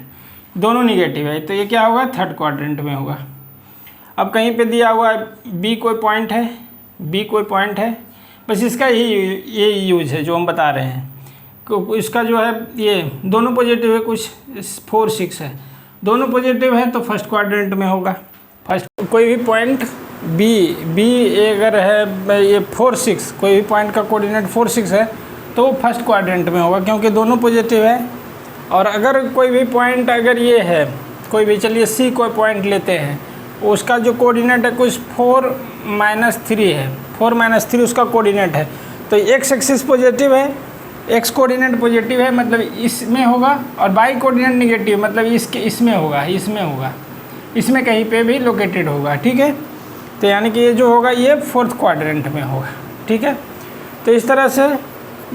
Speaker 1: दोनों निगेटिव है, तो ये क्या होगा, थर्ड क्वाड्रेंट में होगा। अब कहीं पे दिया हुआ है बी कोई पॉइंट है, बस इसका ये यूज है जो हम बता रहे हैं। इसका जो है ये दोनों पॉजिटिव है, कुछ 4 6 है, दोनों पॉजिटिव है तो फर्स्ट क्वाड्रेंट में होगा। फर्स्ट कोई भी पॉइंट बी अगर है ये 4 6, कोई भी पॉइंट का कोऑर्डिनेट 4 6 है तो फर्स्ट क्वाड्रेंट में होगा क्योंकि दोनों पॉजिटिव है। और अगर कोई भी पॉइंट अगर ये है, कोई भी, चलिए सी कोई पॉइंट लेते हैं, उसका जो कोऑर्डिनेट है कुछ 4 -3 है, 4 -3 उसका कोऑर्डिनेट है, तो एक्स एक्सिस पॉजिटिव है, एक्स कोऑर्डिनेट पॉजिटिव है मतलब इसमें होगा, और बाई कोऑर्डिनेट निगेटिव मतलब इसमें होगा, इसमें कहीं पे भी लोकेटेड होगा। ठीक है, तो यानी कि ये जो होगा ये फोर्थ क्वाड्रेंट में होगा। ठीक है, तो इस तरह से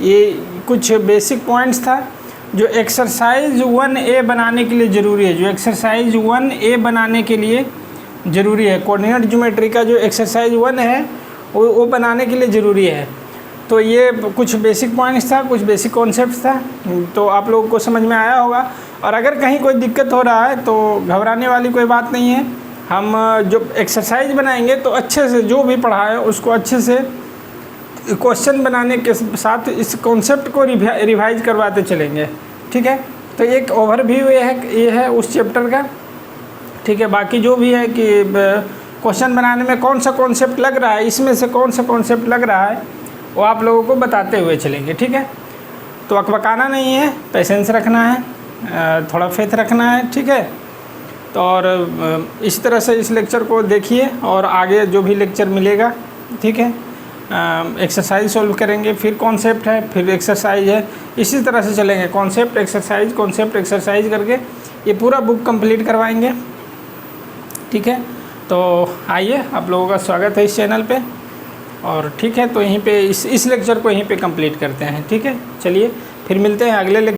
Speaker 1: ये कुछ बेसिक पॉइंट्स था जो एक्सरसाइज 1A बनाने के लिए ज़रूरी है, ज़रूरी है, कोऑर्डिनेट ज्योमेट्री का जो एक्सरसाइज 1 है वो बनाने के लिए ज़रूरी है। तो ये कुछ बेसिक पॉइंट्स था, कुछ बेसिक कॉन्सेप्ट्स था, तो आप लोगों को समझ में आया होगा। और अगर कहीं कोई दिक्कत हो रहा है तो घबराने वाली कोई बात नहीं है, हम जो एक्सरसाइज बनाएंगे तो अच्छे से जो भी पढ़ा है उसको अच्छे से क्वेश्चन बनाने के साथ इस कॉन्सेप्ट को रिवाइज करवाते चलेंगे। ठीक है, तो एक ओवरव्यू ये है उस चैप्टर का। ठीक है, बाकी जो भी है कि क्वेश्चन बनाने में कौन सा कॉन्सेप्ट लग रहा है, इसमें से कौन सा कॉन्सेप्ट लग रहा है वो आप लोगों को बताते हुए चलेंगे। ठीक है, तो अकबकाना नहीं है, पेशेंस रखना है, थोड़ा फेथ रखना है। ठीक है, तो और इस तरह से इस लेक्चर को देखिए और आगे जो भी लेक्चर मिलेगा, ठीक है, एक्सरसाइज सॉल्व करेंगे, फिर कॉन्सेप्ट है, फिर एक्सरसाइज है, इसी तरह से चलेंगे, कॉन्सेप्ट एक्सरसाइज करके ये पूरा बुक कंप्लीट करवाएंगे। ठीक है, तो आइए, आप लोगों का स्वागत है इस चैनल पे। और ठीक है, तो यहीं पे इस लेक्चर को यहीं पे कंप्लीट करते हैं। ठीक है, चलिए फिर मिलते हैं अगले लेक्चर।